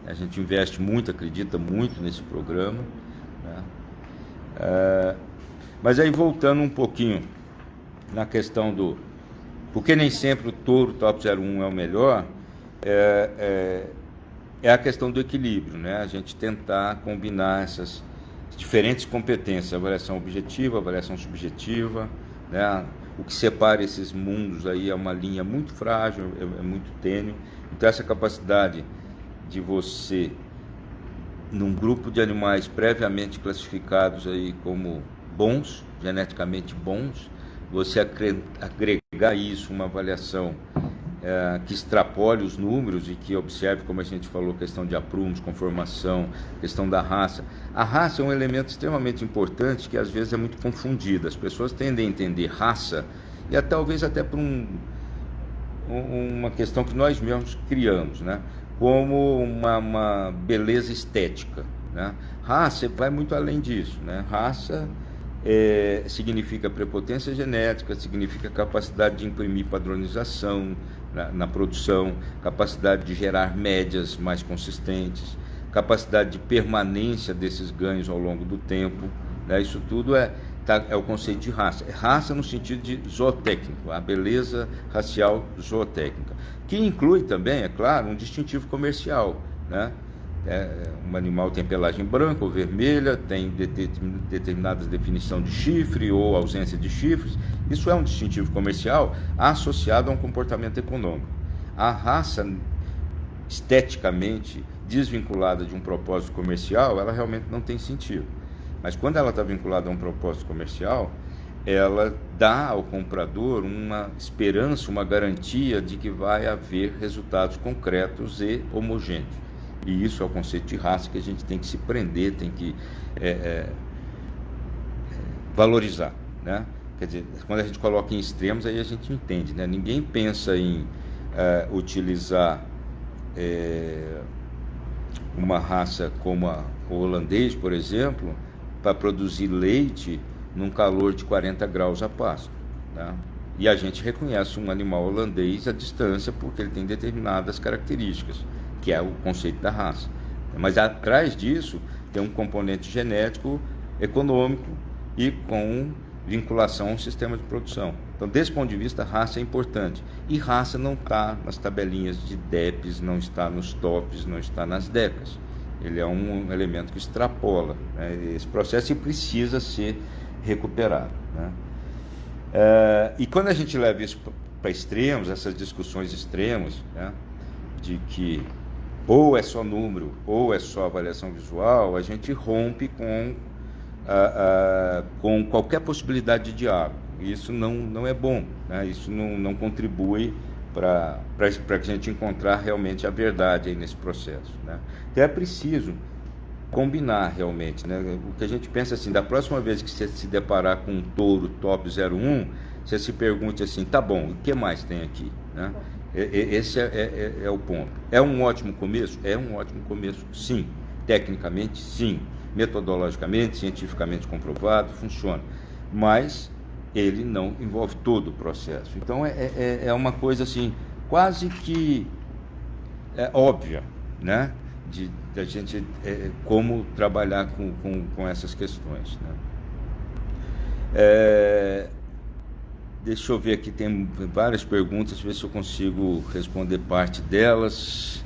A gente investe muito, acredita muito nesse programa, né? Mas aí voltando um pouquinho na questão do... Porque nem sempre o touro top 01 é o melhor, é a questão do equilíbrio, né? A gente tentar combinar essas diferentes competências, avaliação objetiva, avaliação subjetiva, né? O que separa esses mundos aí é uma linha muito frágil, é muito tênue. Então essa capacidade de você, num grupo de animais previamente classificados aí como bons, geneticamente bons, você agregar isso uma avaliação que extrapole os números e que observe, como a gente falou, questão de aprumos, conformação, questão da raça. A raça é um elemento extremamente importante que às vezes é muito confundido. As pessoas tendem a entender raça, e talvez até por uma questão que nós mesmos criamos, né? Como uma beleza estética, né? Raça vai muito além disso, né? Raça significa prepotência genética, significa capacidade de imprimir padronização na produção, capacidade de gerar médias mais consistentes, capacidade de permanência desses ganhos ao longo do tempo, né? Isso tudo é o conceito de raça. É raça no sentido de zootécnico, a beleza racial zootécnica, que inclui também, é claro, um distintivo comercial, né? Um animal tem pelagem branca ou vermelha, tem determinada definição de chifre ou ausência de chifres. Isso é um distintivo comercial associado a um comportamento econômico. A raça, esteticamente desvinculada de um propósito comercial, ela realmente não tem sentido. Mas quando ela está vinculada a um propósito comercial, ela dá ao comprador uma esperança, uma garantia de que vai haver resultados concretos e homogêneos. E isso é o conceito de raça que a gente tem que se prender, tem que valorizar, né? Quer dizer, quando a gente coloca em extremos, aí a gente entende, né? Ninguém pensa em utilizar uma raça como o holandês, por exemplo, para produzir leite num calor de 40 graus a pasto, né? E a gente reconhece um animal holandês à distância porque ele tem determinadas características, que é o conceito da raça. Mas atrás disso tem um componente genético, econômico e com vinculação a um sistema de produção. Então, desse ponto de vista, raça é importante. E raça não está nas tabelinhas de DEPs, não está nos tops, não está nas DECAs. Ele é um elemento que extrapola, né, esse processo e precisa ser recuperado, né? E quando a gente leva isso para extremos, essas discussões extremas, né, de que ou é só número, ou é só avaliação visual, a gente rompe com qualquer possibilidade de diálogo. Isso não é bom, né? Isso não contribui para a gente encontrar realmente a verdade aí nesse processo, né? Então é preciso combinar realmente, né? O que a gente pensa assim, da próxima vez que você se deparar com um touro top 01, você se pergunte assim, tá bom, o que mais tem aqui, né? Esse é o ponto. É um ótimo começo? É um ótimo começo, sim. Tecnicamente, sim. Metodologicamente, cientificamente comprovado, funciona. Mas ele não envolve todo o processo. Então é uma coisa assim, quase que óbvia, né? Da gente como trabalhar com essas questões, né? Deixa eu ver aqui, tem várias perguntas, ver se eu consigo responder parte delas.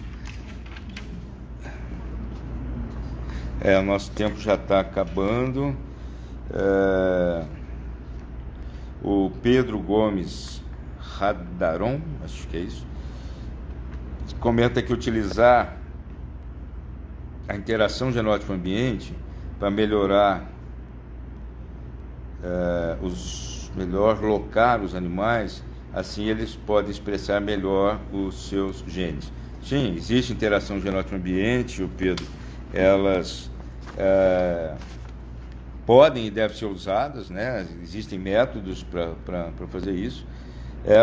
O nosso tempo já está acabando. O Pedro Gomes Radaron, acho que é isso, comenta que utilizar a interação genótipo-ambiente para melhorar melhor locar os animais, assim eles podem expressar melhor os seus genes. Sim, existe interação genótipo-ambiente, o Pedro, elas podem e devem ser usadas, né? Existem métodos para fazer isso,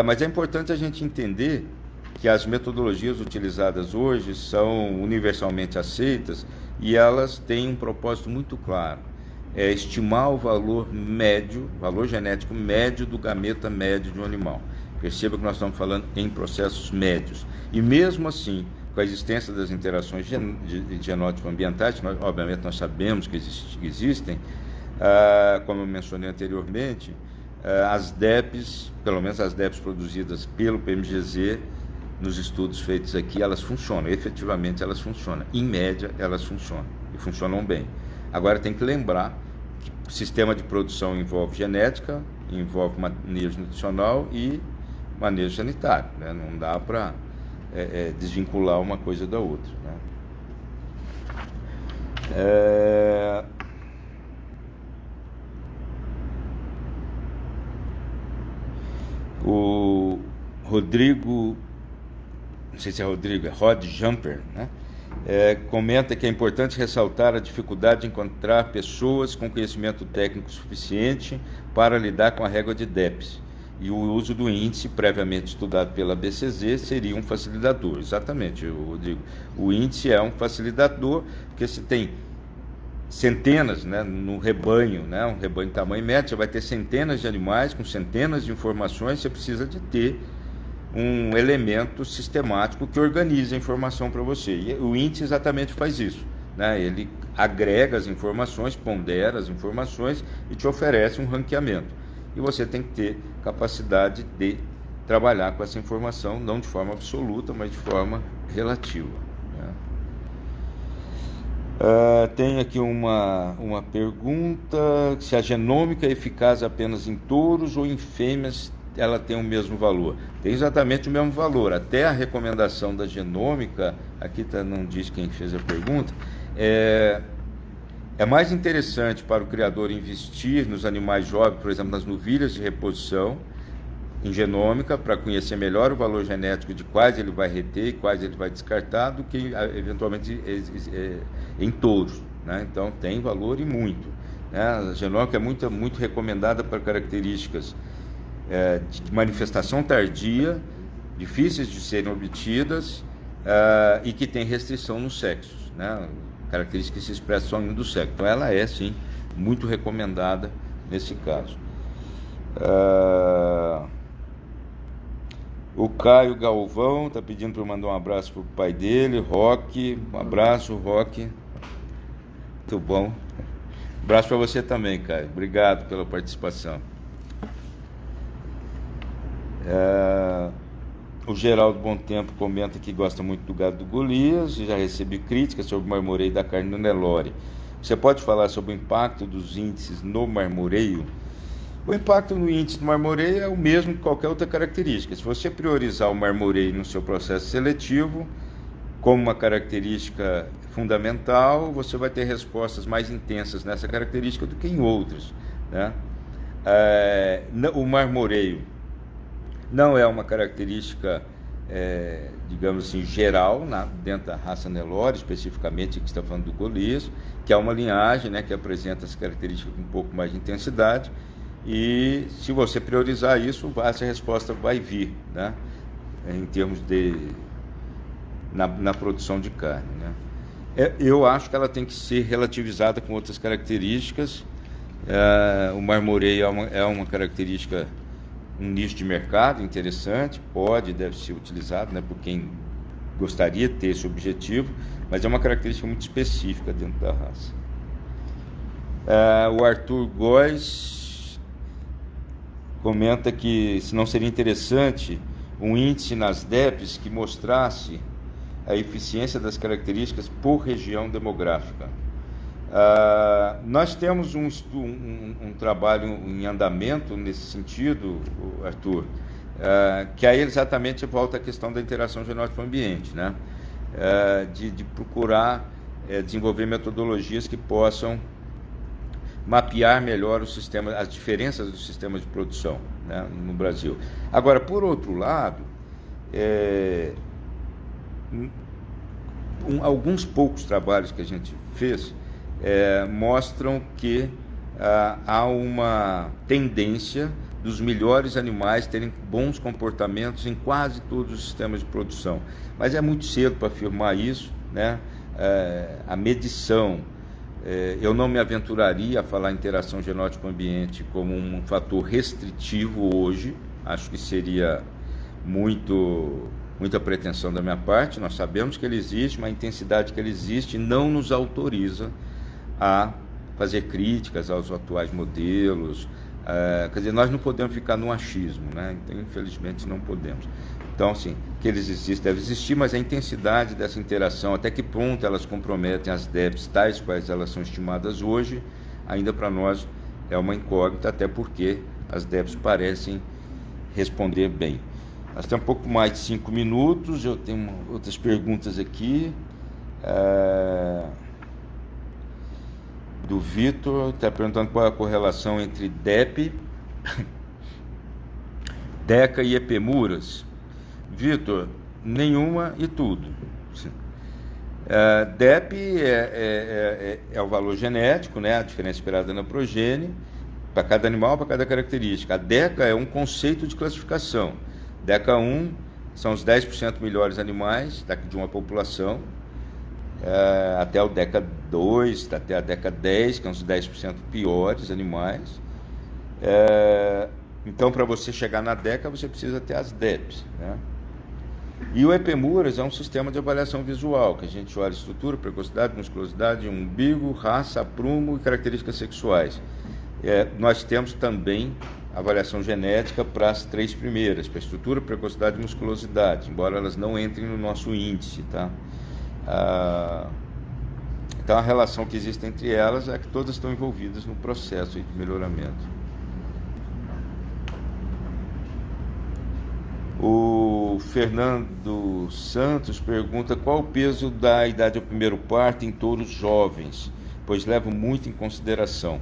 mas é importante a gente entender que as metodologias utilizadas hoje são universalmente aceitas e elas têm um propósito muito claro: estimar o valor médio, valor genético médio do gameta médio de um animal. Perceba que nós estamos falando em processos médios. E mesmo assim, com a existência das interações genótipo-ambientais, obviamente nós sabemos que existem, como eu mencionei anteriormente, as DEPs, pelo menos as DEPs produzidas pelo PMGZ, nos estudos feitos aqui, elas funcionam, efetivamente elas funcionam. Em média, elas funcionam, e funcionam bem. Agora tem que lembrar que o sistema de produção envolve genética, envolve manejo nutricional e manejo sanitário, né? Não dá para desvincular uma coisa da outra, né? O Rodrigo, não sei se é Rodrigo, é Rod Jumper, né? Comenta que é importante ressaltar a dificuldade de encontrar pessoas com conhecimento técnico suficiente para lidar com a régua de DEPS, e o uso do índice previamente estudado pela BCZ seria um facilitador. Exatamente, Rodrigo. O índice é um facilitador, porque se tem centenas, né, no rebanho, né, um rebanho tamanho médio, você vai ter centenas de animais com centenas de informações, você precisa de ter um elemento sistemático que organize a informação para você. E o índice exatamente faz isso, né? Ele agrega as informações, pondera as informações e te oferece um ranqueamento. E você tem que ter capacidade de trabalhar com essa informação, não de forma absoluta, mas de forma relativa, né? Tem aqui uma pergunta: se a genômica é eficaz apenas em touros ou em fêmeas, ela tem o mesmo valor? Tem exatamente o mesmo valor. Até a recomendação da genômica, aqui não diz quem fez a pergunta, é mais interessante para o criador investir nos animais jovens, por exemplo, nas novilhas de reposição, em genômica, para conhecer melhor o valor genético de quais ele vai reter e quais ele vai descartar, do que eventualmente em touros, né? Então tem valor e muito, né? A genômica é muito recomendada para características de manifestação tardia, difíceis de serem obtidas, e que tem restrição nos sexos, né? Características que se expressam só em um do sexo. Então ela é sim muito recomendada nesse caso. O Caio Galvão está pedindo para eu mandar um abraço para o pai dele, Roque. Um abraço, Roque. Muito bom. Um abraço para você também, Caio. Obrigado pela participação. O Geraldo Bom Tempo comenta que gosta muito do gado do Golias e já recebi críticas sobre o marmoreio da carne do Nelore. Você pode falar sobre o impacto dos índices no marmoreio? O impacto no índice do marmoreio é o mesmo que qualquer outra característica. Se você priorizar o marmoreio no seu processo seletivo como uma característica fundamental, você vai ter respostas mais intensas nessa característica do que em outras, né? O marmoreio não é uma característica, digamos assim, geral, dentro da raça Nelore, especificamente que está falando do Golias, que é uma linhagem, né, que apresenta essa característica com um pouco mais de intensidade. E se você priorizar isso, essa resposta vai vir, né, em termos na produção de carne, né. Eu acho que ela tem que ser relativizada com outras características. O marmoreio é uma característica, um nicho de mercado interessante, deve ser utilizado, né, por quem gostaria de ter esse objetivo, mas é uma característica muito específica dentro da raça. O Arthur Góes comenta que se não seria interessante um índice nas DEPs que mostrasse a eficiência das características por região demográfica. Nós temos um trabalho em andamento nesse sentido, Arthur, que aí exatamente volta à questão da interação genótipo-ambiente, né? De procurar desenvolver metodologias que possam mapear melhor o sistema, as diferenças dos sistemas de produção, né, no Brasil. Agora, por outro lado, alguns poucos trabalhos que a gente fez mostram que há uma tendência dos melhores animais terem bons comportamentos em quase todos os sistemas de produção. Mas é muito cedo para afirmar isso, né? A medição, eu não me aventuraria a falar interação genótipo-ambiente como um fator restritivo hoje, acho que seria muita pretensão da minha parte. Nós sabemos que ele existe, mas a intensidade que ele existe não nos autoriza a fazer críticas aos atuais modelos. Quer dizer, nós não podemos ficar no achismo, né? Então, infelizmente, não podemos. Então, assim, que eles existem, deve existir, mas a intensidade dessa interação, até que ponto elas comprometem as DEPs tais quais elas são estimadas hoje, ainda para nós é uma incógnita, até porque as DEPs parecem responder bem. Nós temos um pouco mais de 5 minutos, eu tenho outras perguntas aqui. Do Vitor, está perguntando qual é a correlação entre DEP, DECA e EPMURAS. Vitor, nenhuma e tudo. DEP é o valor genético, né, a diferença esperada na progênie, para cada animal, para cada característica. A DECA é um conceito de classificação. DECA 1 são os 10% melhores animais de uma população, até o DECA 2, até a DECA 10, que são os 10% piores animais. Então, para você chegar na DECA, você precisa ter as DEPs, né? E o EPMURAS é um sistema de avaliação visual, que a gente olha estrutura, precocidade, musculosidade, umbigo, raça, aprumo e características sexuais. Nós temos também avaliação genética para as 3 primeiras, para estrutura, precocidade e musculosidade, embora elas não entrem no nosso índice, tá? Então, a relação que existe entre elas é que todas estão envolvidas no processo de melhoramento. O Fernando Santos pergunta qual o peso da idade ao primeiro parto em touros jovens, pois levam muito em consideração.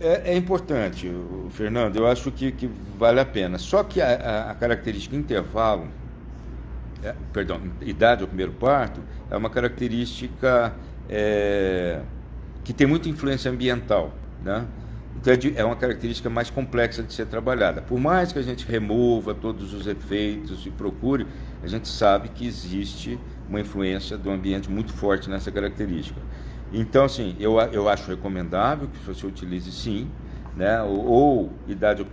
É importante, Fernando, eu acho que vale a pena. Só que a característica intervalo, idade ao primeiro parto, é uma característica que tem muita influência ambiental, né? Então é uma característica mais complexa de ser trabalhada. Por mais que a gente remova todos os efeitos e procure, a gente sabe que existe uma influência do ambiente muito forte nessa característica. Então, assim, eu acho recomendável que você utilize sim, né? Ou idade ao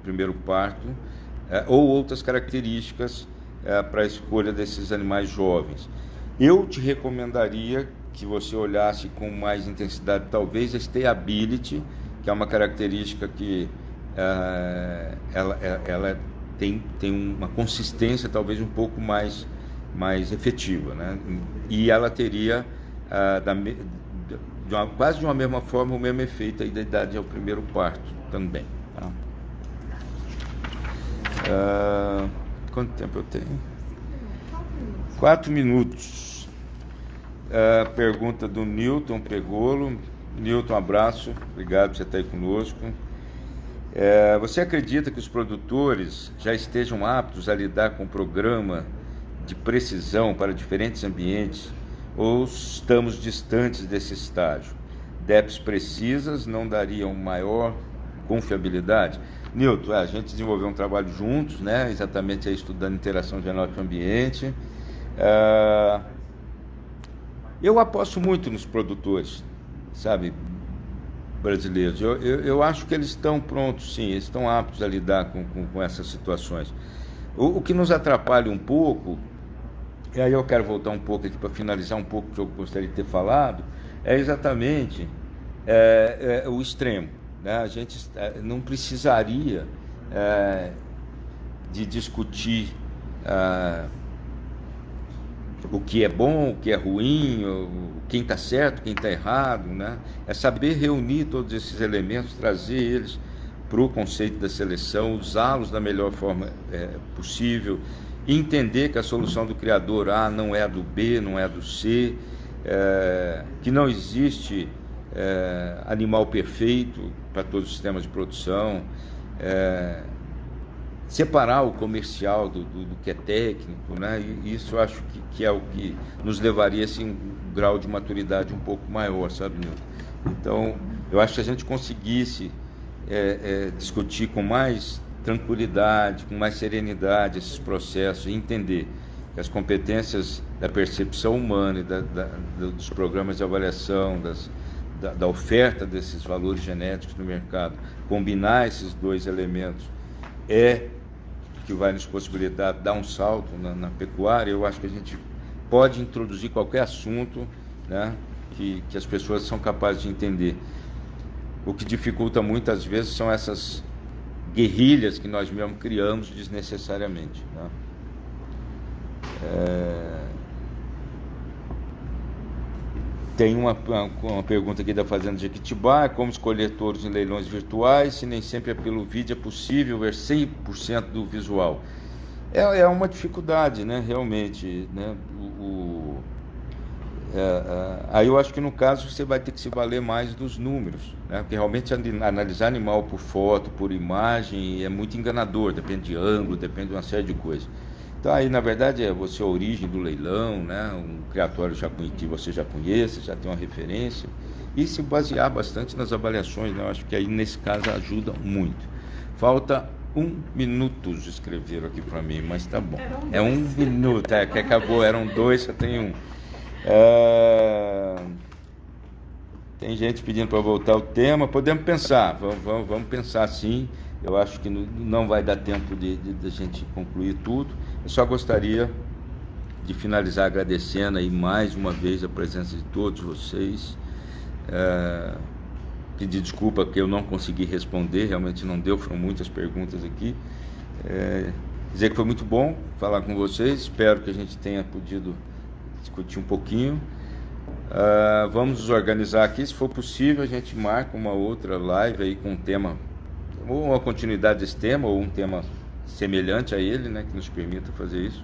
primeiro parto, ou outras características para a escolha desses animais jovens. Eu te recomendaria que você olhasse com mais intensidade, talvez, a stayability, que é uma característica que ela tem uma consistência talvez um pouco mais efetiva, né? E ela teria quase de uma mesma forma o mesmo efeito aí da idade ao primeiro parto também, tá? Quanto tempo eu tenho? 4 minutos. Pergunta do Newton Pregolo. Newton, um abraço, obrigado por você estar aí conosco. Você acredita que os produtores já estejam aptos a lidar com o programa de precisão para diferentes ambientes ou estamos distantes desse estágio? DEPs precisas não dariam maior confiabilidade? Newton, a gente desenvolveu um trabalho juntos, né, exatamente aí estudando interação genótipo-ambiente. Eu aposto muito nos produtores, sabe, brasileiros. Eu acho que eles estão prontos, sim, eles estão aptos a lidar com essas situações. O que nos atrapalha um pouco, e aí eu quero voltar um pouco aqui para finalizar um pouco o que eu gostaria de ter falado, é exatamente o extremo, né? A gente não precisaria de discutir o que é bom, o que é ruim, quem está certo, quem está errado, né? É saber reunir todos esses elementos, trazer eles para o conceito da seleção, usá-los da melhor forma possível, entender que a solução do criador A não é a do B, não é a do C, que não existe animal perfeito para todos os sistemas de produção, separar o comercial do que é técnico, né? E isso eu acho que é o que nos levaria a um grau de maturidade um pouco maior, sabe, Nilton? Então, eu acho que se a gente conseguisse discutir com mais tranquilidade, com mais serenidade esses processos e entender que as competências da percepção humana e dos programas de avaliação, da oferta desses valores genéticos no mercado, combinar esses dois elementos que vai nos possibilitar dar um salto na pecuária. Eu acho que a gente pode introduzir qualquer assunto, né, que as pessoas são capazes de entender. O que dificulta muitas vezes são essas guerrilhas que nós mesmos criamos desnecessariamente, né? Tem uma pergunta aqui da Fazenda de Jequitibá: como escolher touros em leilões virtuais, se nem sempre pelo vídeo é possível ver 100% do visual? É uma dificuldade, né, realmente, né? Aí eu acho que no caso você vai ter que se valer mais dos números, né? Porque realmente analisar animal por foto, por imagem, é muito enganador, depende de ângulo, depende de uma série de coisas. Então aí na verdade a origem do leilão, né? Um criatório que você já conheça, já tem uma referência, e se basear bastante nas avaliações, né? Eu acho que aí nesse caso ajuda muito. Falta 1 minuto, escreveram aqui para mim, mas tá bom. É 1 minuto, que acabou, eram 2, só tem 1. Tem gente pedindo para voltar ao tema. Podemos pensar, vamos pensar sim. Eu acho que não vai dar tempo de a gente concluir tudo. Eu só gostaria de finalizar agradecendo aí mais uma vez a presença de todos vocês. Pedir desculpa que eu não consegui responder, realmente não deu, foram muitas perguntas aqui. Dizer que foi muito bom falar com vocês, espero que a gente tenha podido discutir um pouquinho. Vamos nos organizar aqui, se for possível a gente marca uma outra live aí com um tema, ou uma continuidade desse tema, ou um tema semelhante a ele, né, que nos permita fazer isso,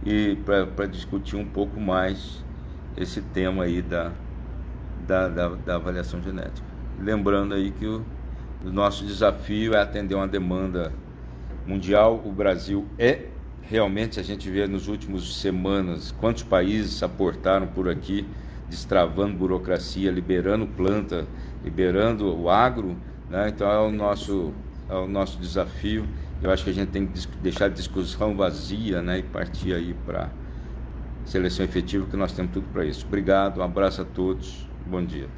e para discutir um pouco mais esse tema aí da avaliação genética. Lembrando aí que o nosso desafio é atender uma demanda mundial. O Brasil realmente, a gente vê nos últimos semanas quantos países aportaram por aqui, destravando burocracia, liberando planta, liberando o agro, né? Então é o nosso desafio. Eu acho que a gente tem que deixar a discussão vazia, né, e partir aí para seleção efetiva, que nós temos tudo para isso. Obrigado, um abraço a todos, bom dia.